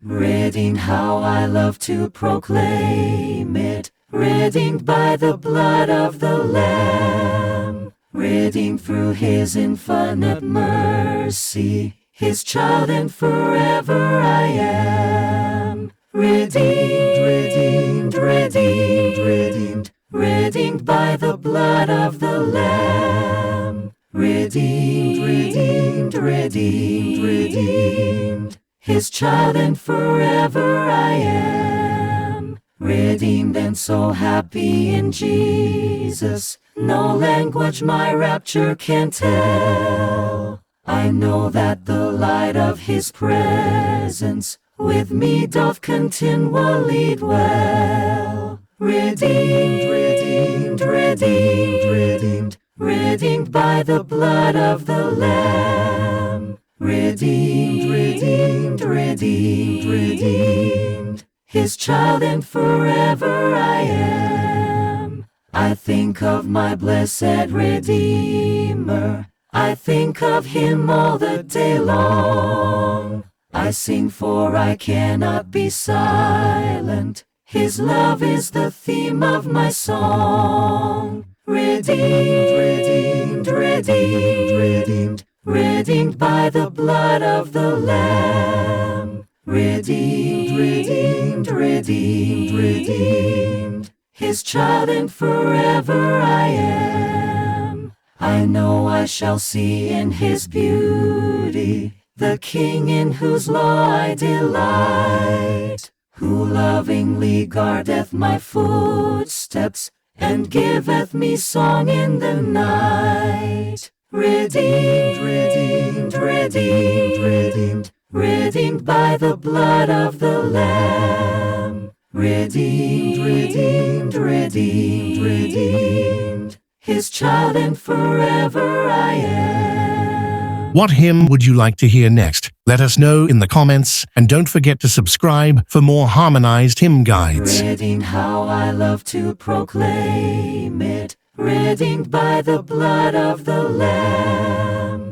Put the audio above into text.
Redeemed, how I love to proclaim it. Redeemed by the blood of the Lamb. Redeemed through his infinite mercy. His child and forever I am. Redeemed, redeemed, redeemed, redeemed. Redeemed by the blood of the Lamb. Redeemed, redeemed, redeemed, redeemed. His child and forever I am. Redeemed and so happy in Jesus. No language my rapture can tell. I know that the light of his presence with me doth continually dwell. Redeemed, redeemed, redeemed, redeemed. Redeemed by the blood of the Lamb. Redeemed, redeemed, redeemed, redeemed. His child and forever I am. I think of my blessed Redeemer. I think of him all the day long. I sing for I cannot be silent. His love is the theme of my song. Redeemed, redeemed, redeemed, redeemed. Redeemed by the blood of the Lamb. Redeemed, redeemed, redeemed, redeemed. His child and forever I am. I know I shall see in his beauty the King in whose law I delight, who lovingly guardeth my footsteps and giveth me song in the night. Redeemed, redeemed, redeemed, redeemed. Redeemed by the blood of the Lamb. Redeemed, redeemed, redeemed, redeemed. His child and forever I am. What hymn would you like to hear next? Let us know in the comments, and don't forget to subscribe for more harmonized hymn guides. Redeemed, how I love to proclaim it. Redeemed by the blood of the Lamb.